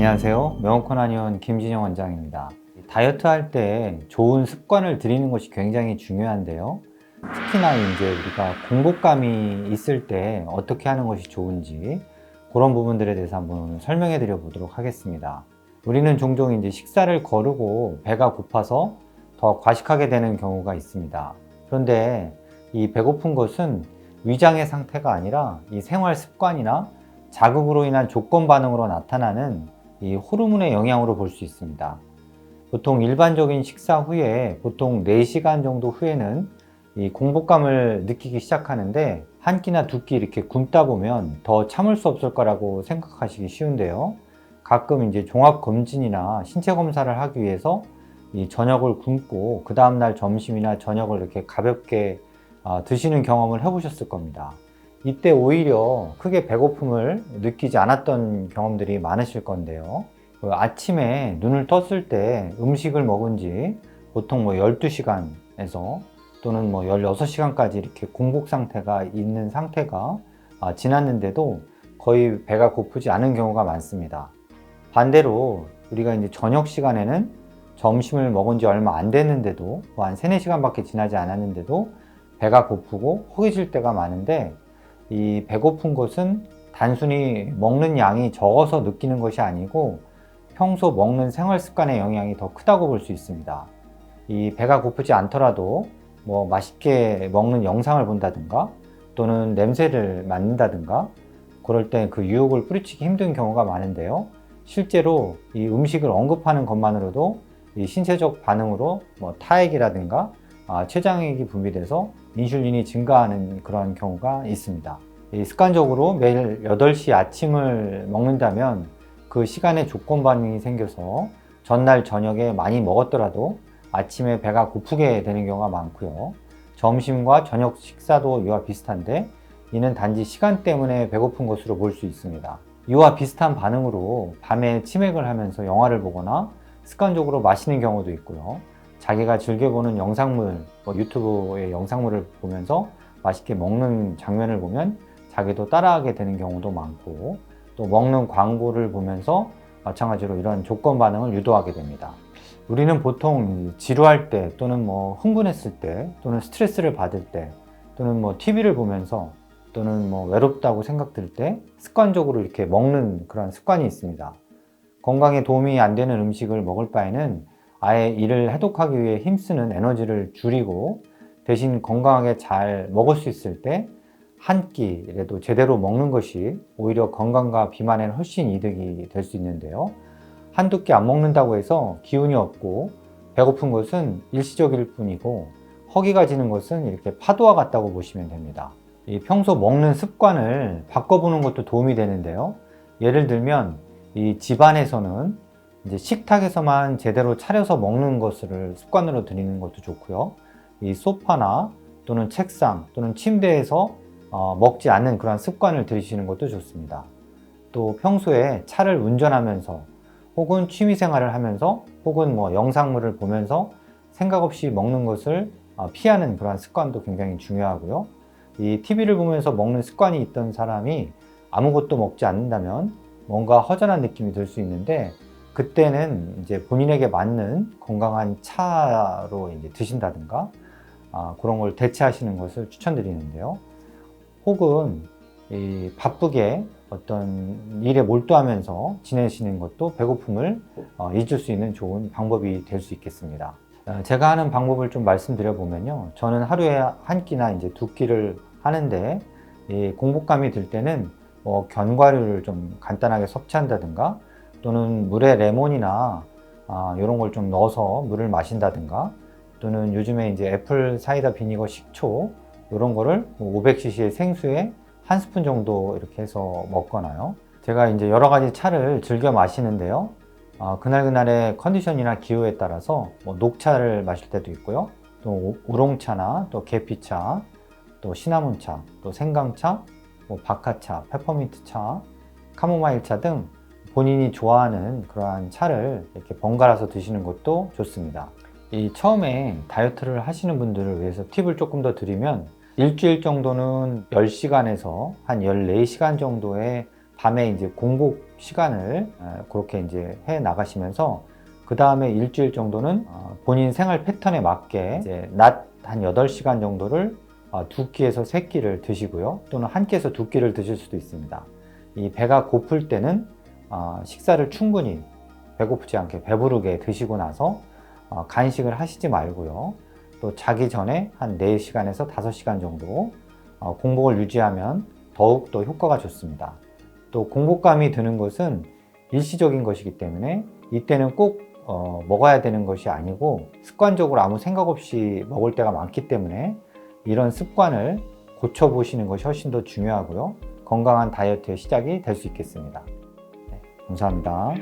안녕하세요. 명확한한의원 김진영 원장입니다. 다이어트 할 때 좋은 습관을 들이는 것이 굉장히 중요한데요. 특히나 이제 우리가 공복감이 있을 때 어떻게 하는 것이 좋은지 그런 부분들에 대해서 한번 설명해 드려 보도록 하겠습니다. 우리는 종종 이제 식사를 거르고 배가 고파서 더 과식하게 되는 경우가 있습니다. 그런데 이 배고픈 것은 위장의 상태가 아니라 이 생활 습관이나 자극으로 인한 조건 반응으로 나타나는 이 호르몬의 영향으로 볼 수 있습니다. 보통 일반적인 식사 후에 보통 4시간 정도 후에는 이 공복감을 느끼기 시작하는데 한 끼나 두 끼 이렇게 굶다 보면 더 참을 수 없을 거라고 생각하시기 쉬운데요. 가끔 이제 종합검진이나 신체 검사를 하기 위해서 이 저녁을 굶고 그 다음날 점심이나 저녁을 이렇게 가볍게 드시는 경험을 해보셨을 겁니다. 이때 오히려 크게 배고픔을 느끼지 않았던 경험들이 많으실 건데요. 아침에 눈을 떴을 때 음식을 먹은 지 보통 12시간에서 또는 16시간까지 이렇게 공복 상태가 있는 상태가 지났는데도 거의 배가 고프지 않은 경우가 많습니다. 반대로 우리가 이제 저녁 시간에는 점심을 먹은 지 얼마 안 됐는데도 한 3, 4시간밖에 지나지 않았는데도 배가 고프고 허기질 때가 많은데 이 배고픈 것은 단순히 먹는 양이 적어서 느끼는 것이 아니고 평소 먹는 생활 습관의 영향이 더 크다고 볼 수 있습니다. 이 배가 고프지 않더라도 맛있게 먹는 영상을 본다든가 또는 냄새를 맡는다든가 그럴 때 그 유혹을 뿌리치기 힘든 경우가 많은데요. 실제로 이 음식을 언급하는 것만으로도 이 신체적 반응으로 타액이라든가 췌장액이 분비돼서 인슐린이 증가하는 그런 경우가 있습니다. 습관적으로 매일 8시 아침을 먹는다면 그 시간에 조건 반응이 생겨서 전날 저녁에 많이 먹었더라도 아침에 배가 고프게 되는 경우가 많고요. 점심과 저녁 식사도 이와 비슷한데 이는 단지 시간 때문에 배고픈 것으로 볼 수 있습니다. 이와 비슷한 반응으로 밤에 치맥을 하면서 영화를 보거나 습관적으로 마시는 경우도 있고요. 자기가 즐겨보는 영상물, 유튜브의 영상물을 보면서 맛있게 먹는 장면을 보면 자기도 따라하게 되는 경우도 많고 또 먹는 광고를 보면서 마찬가지로 이런 조건 반응을 유도하게 됩니다. 우리는 보통 지루할 때 또는 흥분했을 때 또는 스트레스를 받을 때 또는 TV를 보면서 또는 외롭다고 생각들 때 습관적으로 이렇게 먹는 그런 습관이 있습니다. 건강에 도움이 안 되는 음식을 먹을 바에는 아예 이를 해독하기 위해 힘쓰는 에너지를 줄이고 대신 건강하게 잘 먹을 수 있을 때 한 끼라도 제대로 먹는 것이 오히려 건강과 비만에는 훨씬 이득이 될 수 있는데요. 한두 끼 안 먹는다고 해서 기운이 없고 배고픈 것은 일시적일 뿐이고 허기가 지는 것은 이렇게 파도와 같다고 보시면 됩니다. 이 평소 먹는 습관을 바꿔보는 것도 도움이 되는데요. 예를 들면 이 집안에서는 이제 식탁에서만 제대로 차려서 먹는 것을 습관으로 들이는 것도 좋고요. 이 소파나 또는 책상 또는 침대에서 먹지 않는 그런 습관을 들이시는 것도 좋습니다. 또 평소에 차를 운전하면서 혹은 취미생활을 하면서 혹은 영상물을 보면서 생각 없이 먹는 것을 피하는 그런 습관도 굉장히 중요하고요. 이 TV를 보면서 먹는 습관이 있던 사람이 아무것도 먹지 않는다면 뭔가 허전한 느낌이 들 수 있는데 그때는 이제 본인에게 맞는 건강한 차로 이제 드신다든가 그런 걸 대체하시는 것을 추천드리는데요. 혹은 바쁘게 어떤 일에 몰두하면서 지내시는 것도 배고픔을 잊을 수 있는 좋은 방법이 될 수 있겠습니다. 제가 하는 방법을 좀 말씀드려 보면요. 저는 하루에 한 끼나 이제 두 끼를 하는데 이 공복감이 들 때는 견과류를 좀 간단하게 섭취한다든가 또는 물에 레몬이나 이런 걸 좀 넣어서 물을 마신다든가 또는 요즘에 이제 애플 사이다 비니거 식초 이런 거를 500cc의 생수에 한 스푼 정도 이렇게 해서 먹거나요. 제가 이제 여러 가지 차를 즐겨 마시는데요. 그날그날의 컨디션이나 기후에 따라서 녹차를 마실 때도 있고요. 또 우롱차나 또 계피차, 또 시나몬차, 또 생강차, 박하차, 페퍼민트차, 카모마일차 등 본인이 좋아하는 그러한 차를 이렇게 번갈아서 드시는 것도 좋습니다. 처음에 다이어트를 하시는 분들을 위해서 팁을 조금 더 드리면 일주일 정도는 10시간에서 한 14시간 정도의 밤에 이제 공복 시간을 그렇게 이제 해 나가시면서 그 다음에 일주일 정도는 본인 생활 패턴에 맞게 이제 낮 한 8시간 정도를 2끼에서 3끼를 드시고요. 또는 1끼에서 2끼를 드실 수도 있습니다. 이 배가 고플 때는 식사를 충분히 배고프지 않게 배부르게 드시고 나서 간식을 하시지 말고요. 또 자기 전에 한 4시간에서 5시간 정도 공복을 유지하면 더욱더 효과가 좋습니다. 또 공복감이 드는 것은 일시적인 것이기 때문에 이때는 꼭 먹어야 되는 것이 아니고 습관적으로 아무 생각 없이 먹을 때가 많기 때문에 이런 습관을 고쳐보시는 것이 훨씬 더 중요하고요. 건강한 다이어트의 시작이 될 수 있겠습니다. 네, 감사합니다.